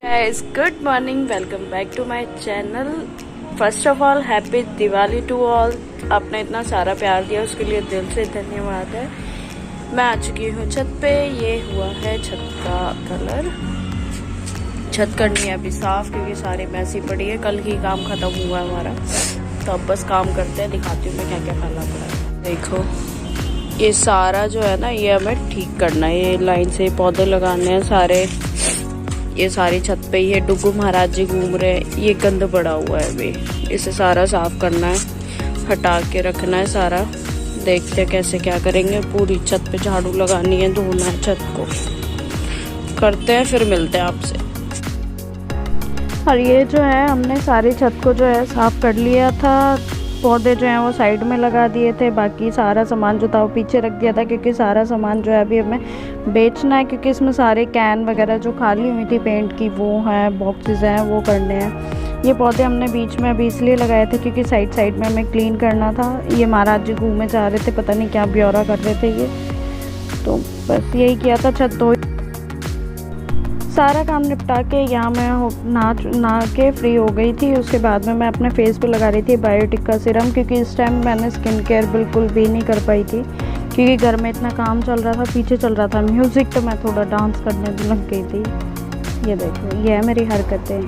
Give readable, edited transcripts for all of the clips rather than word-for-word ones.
Guys, good morning. Welcome back to my channel. First of all happy Diwali to all. आपने इतना सारा प्यार दिया उसके लिए दिल से धन्यवाद है। मैं आ चुकी हूँ छत पे। ये हुआ है छत का कलर। छत करनी है अभी साफ क्योंकि सारी मैसी पड़ी है। कल ही काम खत्म हुआ है हमारा, तो अब बस काम करते हैं। दिखाती हूँ मैं क्या क्या करना पड़ा है। देखो ये सारा जो है ना, ये हमें ठीक करना है। ये लाइन से पौधे लगाने हैं सारे। ये सारी छत पे ही है। डुगू महाराज जी घूम रहे हैं। ये गंद पड़ा हुआ है अभी, इसे सारा साफ करना है, हटा के रखना है सारा। देखते हैं कैसे क्या करेंगे। पूरी छत पे झाड़ू लगानी है, धोना है छत को। करते हैं, फिर मिलते हैं आपसे। और ये जो है हमने सारी छत को जो है साफ कर लिया था। पौधे जो हैं वो साइड में लगा दिए थे। बाकी सारा सामान जो था वो पीछे रख दिया था क्योंकि सारा सामान जो है अभी हमें बेचना है, क्योंकि इसमें सारे कैन वगैरह जो खाली हुई थी पेंट की वो हैं, बॉक्सेस हैं, वो करने हैं। ये पौधे हमने बीच में अभी इसलिए लगाए थे क्योंकि साइड में हमें क्लीन करना था। ये महाराज जी घूमे जा रहे थे, पता नहीं क्या ब्यौरा कर रहे थे ये, तो बस यही किया था। छत धोई, सारा काम निपटा के यहाँ मैं नहा के फ्री हो गई थी। उसके बाद में मैं अपने फेस पे लगा रही थी बायोटिक का सीरम, क्योंकि इस टाइम मैंने स्किन केयर बिल्कुल भी नहीं कर पाई थी क्योंकि घर में इतना काम चल रहा था, पीछे चल रहा था म्यूज़िक, तो मैं थोड़ा डांस करने लग गई थी। ये देखो, ये है मेरी हरकतें।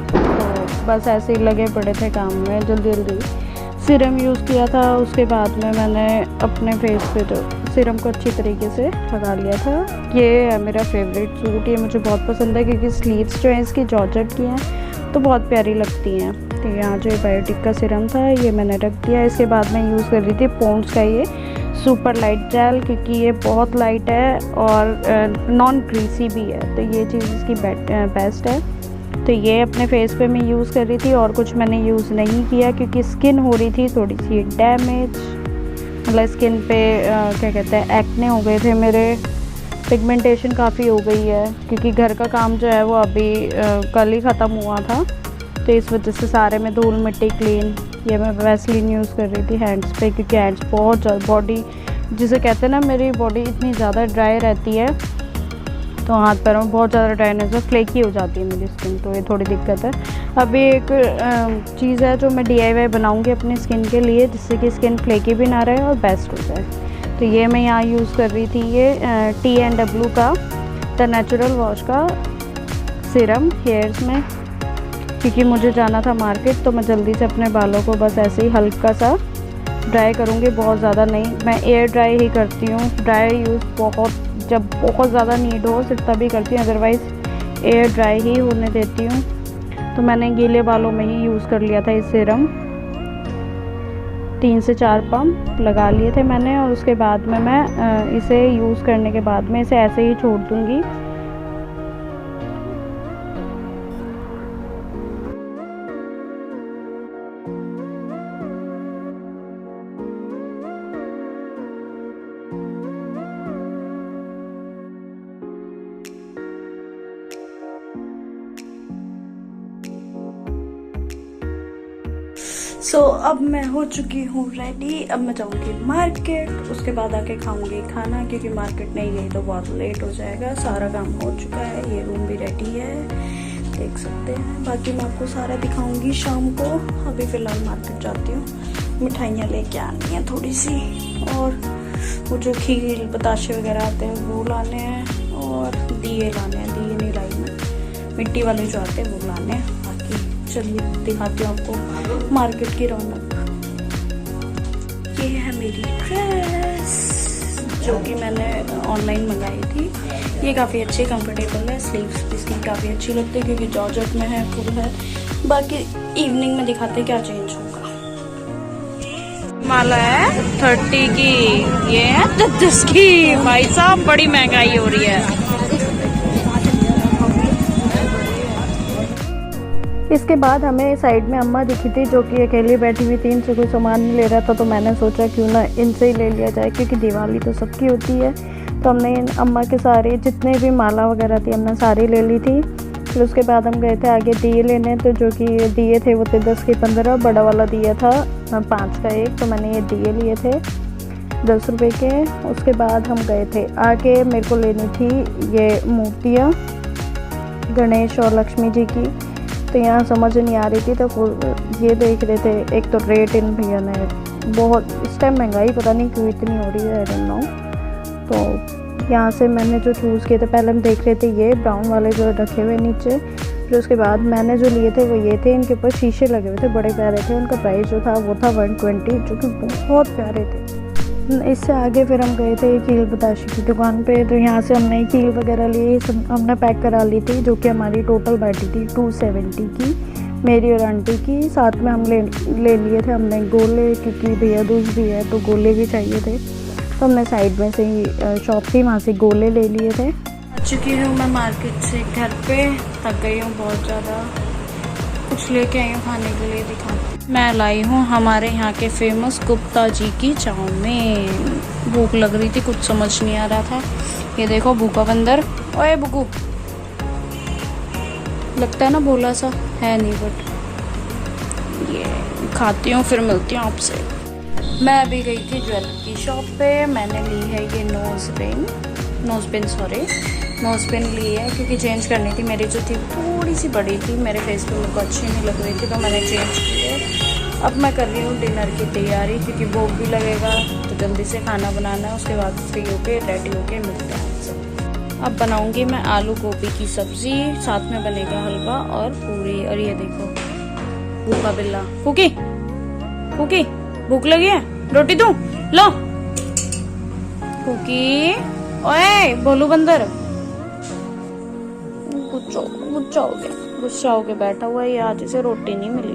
तो बस ऐसे ही लगे पड़े थे काम में, जल्दी जल्दी सीरम यूज़ किया था। उसके बाद में मैंने अपने फेस पे जो सीरम को अच्छी तरीके से लगा लिया था। ये है मेरा फेवरेट सूट। ये मुझे बहुत पसंद है क्योंकि स्लीव्स जो हैं इसकी जॉर्जेट की हैं तो बहुत प्यारी लगती हैं। तो यहाँ जो बायोटिक का सीरम था ये मैंने रख दिया। इसके बाद मैं यूज़ कर रही थी पॉन्ड्स का ये सुपर लाइट जेल, क्योंकि ये बहुत लाइट है और नॉन ग्रीसी भी है, तो ये चीज़ इसकी बेस्ट है। तो ये अपने फेस पे मैं यूज़ कर रही थी और कुछ मैंने यूज़ नहीं किया क्योंकि स्किन हो रही थी थोड़ी सी डैमेज। मतलब स्किन पे क्या कहते हैं, एक्ने हो गए थे मेरे, पिगमेंटेशन काफ़ी हो गई है क्योंकि घर का काम जो है वो अभी कल ही ख़त्म हुआ था, तो इस वजह से सारे में धूल मिट्टी क्लीन। ये मैं वैसलीन यूज़ कर रही थी हैंड्स पे क्योंकि हैंड्स बहुत ज़्यादा बॉडी, जिसे कहते हैं ना, मेरी बॉडी इतनी ज़्यादा ड्राई रहती है तो हाथ पैरों में बहुत ज़्यादा ड्राइनेस है, फ्लेकी हो जाती है मेरी स्किन, तो ये थोड़ी दिक्कत है। अभी एक चीज़ है जो मैं DIY बनाऊंगी अपनी स्किन के लिए, जिससे कि स्किन फ्लेकी भी ना रहे और बेस्ट हो जाए। तो ये मैं यहाँ यूज़ कर रही थी ये T&W का द नेचुरल वॉश का सीरम हेयर्स में, क्योंकि मुझे जाना था मार्केट, तो मैं जल्दी से अपने बालों को बस ऐसे ही हल्का सा ड्राई करूँगी, बहुत ज़्यादा नहीं। मैं एयर ड्राई ही करती हूँ। ड्राई यूज़ जब बहुत ज़्यादा नीड हो सिर्फ तभी करती हूँ, अदरवाइज़ एयर ड्राई ही होने देती हूँ। तो मैंने गीले बालों में ही यूज़ कर लिया था इस सीरम। 3 से 4 पंप लगा लिए थे मैंने और उसके बाद में मैं इसे यूज़ करने के बाद में इसे ऐसे ही छोड़ दूँगी। अब मैं हो चुकी हूँ रेडी। अब मैं जाऊँगी मार्केट, उसके बाद आके खाऊंगी खाना, क्योंकि मार्केट नहीं गई तो बहुत लेट हो जाएगा। सारा काम हो चुका है, ये रूम भी रेडी है, देख सकते हैं। बाकी मैं आपको सारा दिखाऊंगी शाम को। अभी फ़िलहाल मार्केट जाती हूँ, मिठाइयाँ लेके आनी है थोड़ी सी, और वो जो खीर बताशे वगैरह आते हैं वो लाने हैं, और दिए लाने हैं। दिए नहीं लाई मैं, मिट्टी वाले जो आते हैं वो लाने हैं। चलिए दिखाती हूँ आपको मार्केट की रौनक। ये है मेरी ड्रेस जो कि मैंने ऑनलाइन मंगाई थी। ये काफ़ी अच्छी कंफर्टेबल है, स्लीव्स भी इसकी काफ़ी अच्छी लगती है क्योंकि जॉर्जेट में है, फुल है। बाकी इवनिंग में दिखाते क्या चेंज होगा। माला है 30 की, ये है 33 की। भाई साहब बड़ी महंगाई हो रही है। इसके बाद हमें साइड में अम्मा दिखी थी जो कि अकेली बैठी हुई थी, इनसे कोई सामान नहीं ले रहा था, तो मैंने सोचा क्यों ना इनसे ही ले लिया जाए, क्योंकि दिवाली तो सबकी होती है। तो हमने इन अम्मा के सारे जितने भी माला वगैरह थी हमने सारी ले ली थी। फिर उसके बाद हम गए थे आगे दिए लेने, तो जो कि दिए थे वो थे 10 के 15, बड़ा वाला दिया था 5 का 1, तो मैंने ये दिए लिए थे 10 रुपये के। उसके बाद हम गए थे आगे, मेरे को लेनी थी ये मूर्तियाँ, गणेश और लक्ष्मी जी की। तो यहाँ समझ नहीं आ रही थी, तो ये देख रहे थे। एक तो रेट इन भैया ने बहुत, इस टाइम महंगाई पता नहीं क्यों इतनी हो रही है, आई डोंट नो। तो यहाँ से मैंने जो चूज़ किए थे, पहले हम देख रहे थे ये ब्राउन वाले जो रखे हुए नीचे, फिर उसके बाद मैंने जो लिए थे वो ये थे। इनके ऊपर शीशे लगे हुए थे, बड़े प्यारे थे। उनका प्राइस जो था वो था 120, जो कि बहुत प्यारे थे। इससे आगे फिर हम गए थे कील बताशी की दुकान पे। तो यहाँ से हमने कील वगैरह ली, सब हमने पैक करा ली थी, जो कि हमारी टोटल बैठी थी 270 की, मेरी और आंटी की। साथ में हम ले लिए थे हमने गोले, क्योंकि भैया दूज भी है तो गोले भी चाहिए थे। तो हमने साइड में से ही शॉप थी, वहाँ से गोले ले लिए थे। आ चुकी हूँ मैं मार्केट से घर पे, थक गई हूँ बहुत ज़्यादा। कुछ लेके आई हूँ खाने के लिए, दिखा। मैं लाई हूँ हमारे यहाँ के फेमस गुप्ता जी की चाउमीन। भूख लग रही थी, कुछ समझ नहीं आ रहा था। ये देखो भूखा बंदर, ओए बुकू, लगता है ना भोला सा, है नहीं, बट ये खाती हूँ फिर मिलती हूँ आपसे। मैं अभी गई थी ज्वेलरी की शॉप पे। मैंने ली है ये नोज़ पिन ली है, क्योंकि चेंज करनी थी। मेरी जो थी थोड़ी सी बड़ी थी, मेरे फेस पे मेरे को अच्छी नहीं लग रही थी, तो मैंने चेंज की है। अब मैं कर रही हूँ डिनर की तैयारी, क्योंकि भूख भी लगेगा, तो जल्दी से खाना बनाना है। उसके बाद फ्री होके रेडी होके मिलते हैं आपसे। अब बनाऊँगी मैं आलू गोभी की सब्ज़ी, साथ में बनेगा हलवा और पूरी। और ये देखो भूखा बिल्ला, कुकी भूख लगी है, रोटी दूँ, लो कुकी। ओए भोलू बंदर, गुस्सा हो के बैठा हुआ है, आज इसे रोटी नहीं मिली।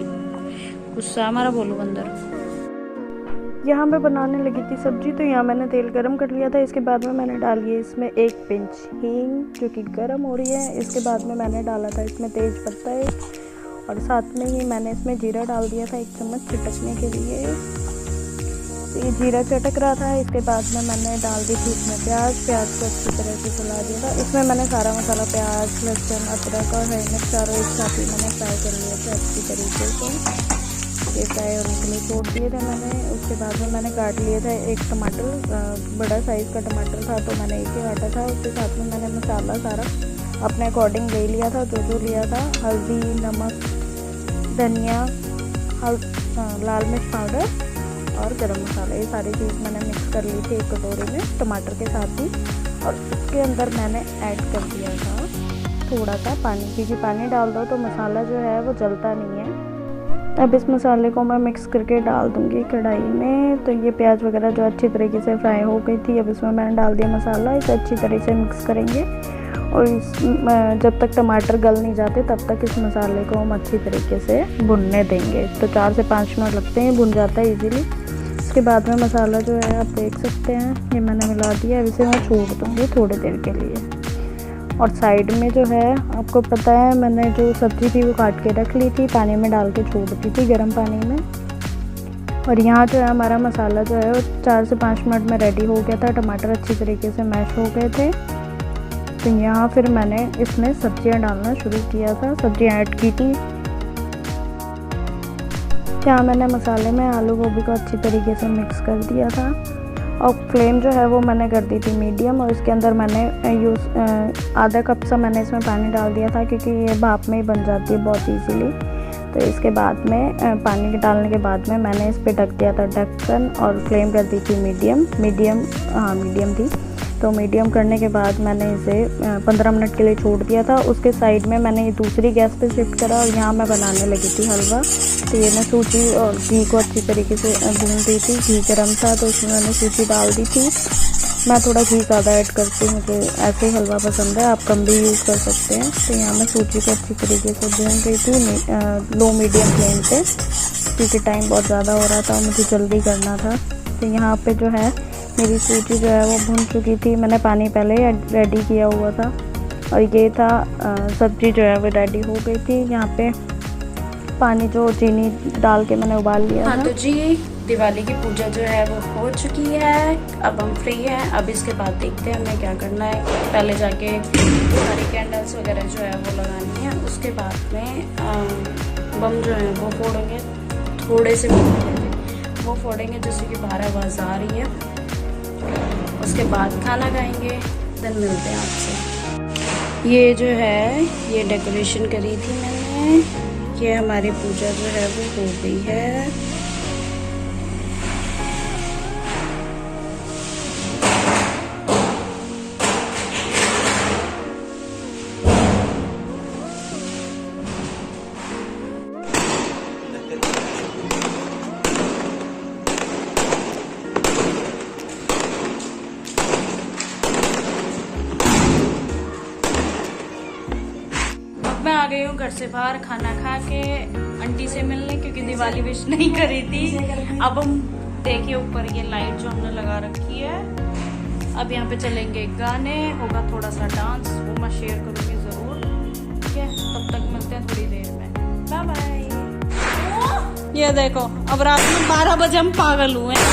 गुस्सा हमारा भोलू बंदर। यहाँ मैं बनाने लगी थी सब्जी, तो यहाँ मैंने तेल गरम कर लिया था। इसके बाद में मैंने डाली है इसमें 1 पिंच हींग, जो कि गरम हो रही है। इसके बाद में मैंने डाला था इसमें तेज पत्ता है, और साथ में ही मैंने इसमें जीरा डाल दिया था 1 चम्मच छिटकने के लिए। तो ये जीरा चटक रहा था। इसके बाद में मैंने डाल दी थी इसमें प्याज को अच्छी तरह से चला दिया था। इसमें मैंने सारा मसाला, प्याज, लहसुन, अदरक और हरी मिर्च चारों एक साथ ही मैंने फ्राई कर लिया था अच्छी तरीके से। ये फ्राई होने के लिए छोड़ दिए थे मैंने। उसके बाद में मैंने काट लिए थे 1 टमाटर, बड़ा साइज़ का टमाटर था, तो मैंने 1 ही काटा था। उसके साथ में मैंने मसाला सारा अपने अकॉर्डिंग ले लिया था, जो लिया था। हल्दी, नमक, धनिया, लाल मिर्च पाउडर और गरम मसाला, ये सारी चीज़ मैंने मिक्स कर ली थी 1 कटोरी में टमाटर के साथ ही। और उसके अंदर मैंने ऐड कर दिया था थोड़ा सा पानी, क्योंकि पानी डाल दो तो मसाला जो है वो जलता नहीं है। अब इस मसाले को मैं मिक्स करके डाल दूँगी कढ़ाई में। तो ये प्याज वगैरह जो अच्छी तरीके से फ्राई हो गई थी, अब इसमें मैंने डाल दिया मसाला। इसे अच्छी तरह से मिक्स करेंगे, और जब तक टमाटर गल नहीं जाते तब तक इस मसाले को हम अच्छी तरीके से भुनने देंगे। तो 4 से 5 मिनट लगते हैं, भुन जाता है इजीली। इसके बाद में मसाला जो है आप देख सकते हैं, ये मैंने मिला दिया। अब इसे मैं छोड़ दूँगी थोड़ी देर के लिए। और साइड में जो है, आपको पता है मैंने जो सब्ज़ी थी वो काट के रख ली थी, पानी में डाल के छोड़ दी थी गर्म पानी में। और यहाँ जो है हमारा मसाला जो है वो 4 से 5 मिनट में रेडी हो गया था। टमाटर अच्छी तरीके से मैश हो गए थे। तो यहाँ फिर मैंने इसमें सब्जियाँ डालना शुरू किया था, सब्जियाँ ऐड की थी। यहाँ मैंने मसाले में आलू गोभी को अच्छी तरीके से मिक्स कर दिया था, और फ्लेम जो है वो मैंने कर दी थी मीडियम। और इसके अंदर मैंने आधा कप सा मैंने इसमें पानी डाल दिया था, क्योंकि ये भाप में ही बन जाती है बहुत इजीली। तो इसके बाद में पानी डालने के बाद में मैंने इस पर ढक दिया था ढक्कन, और फ्लेम कर दी थी मीडियम थी। तो मीडियम करने के बाद मैंने इसे 15 मिनट के लिए छोड़ दिया था। उसके साइड में मैंने ये दूसरी गैस पे शिफ्ट करा, और यहाँ मैं बनाने लगी थी हलवा। तो ये मैं सूजी और घी को अच्छी तरीके से भून दी थी। घी गर्म था तो उसमें मैंने सूजी डाल दी थी। मैं थोड़ा घी ज़्यादा ऐड करती हूँ, मुझे ऐसे ही हलवा पसंद है, आप कम भी यूज़ कर सकते हैं। तो यहाँ मैं सूजी को अच्छी तरीके से भून रही थी लो मीडियम फ्लेम पे, क्योंकि टाइम बहुत ज़्यादा हो रहा था, मुझे जल्दी करना था। तो यहाँ पे जो है मेरी सूजी जो है वो भुन चुकी थी। मैंने पानी पहले ही रेडी किया हुआ था, और ये था सब्ज़ी जो है वो रेडी हो गई थी। यहाँ पे पानी जो चीनी डाल के मैंने उबाल लिया था। तो जी दिवाली की पूजा जो है वो हो चुकी है, अब हम फ्री हैं। अब इसके बाद देखते हैं हमें क्या करना है। पहले जाके सारी कैंडल्स वगैरह जो है वो लगानी है, उसके बाद में बम जो है वो फोड़ेंगे, थोड़े से वो फोड़ेंगे जैसे कि 12 आवाज़ आ रही है। उसके बाद खाना खाएंगे, देन मिलते हैं आपसे। ये जो है ये डेकोरेशन करी थी मैंने। ये हमारी पूजा जो है वो हो गई है। मैं आ गई हूँ घर से बाहर खाना खा के आंटी से मिलने, क्योंकि दिवाली विश नहीं करी थी। अब हम देखिए ऊपर ये लाइट जो हमने लगा रखी है। अब यहाँ पे चलेंगे गाने, होगा थोड़ा सा डांस, वो मैं शेयर करूँगी ज़रूर। ठीक है, तब तक मिलते हैं थोड़ी देर में। Bye bye. ये देखो अब रात में 12 बजे हम पागल हुए हैं।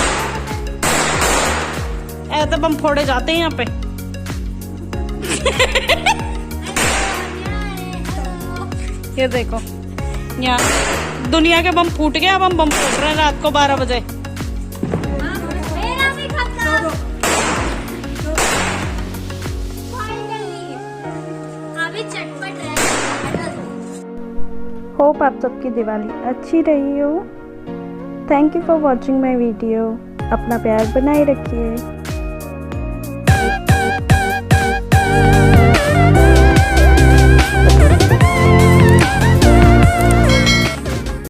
ऐसे बम फोड़े जाते हैं यहाँ पे। ये देखो यहाँ दुनिया के बम फूट गए, अब हम बम फूट रहे हैं रात को 12 बजे। होप आप सबकी दिवाली अच्छी रही हो। Thank you for watching my video. अपना प्यार बनाए रखिए।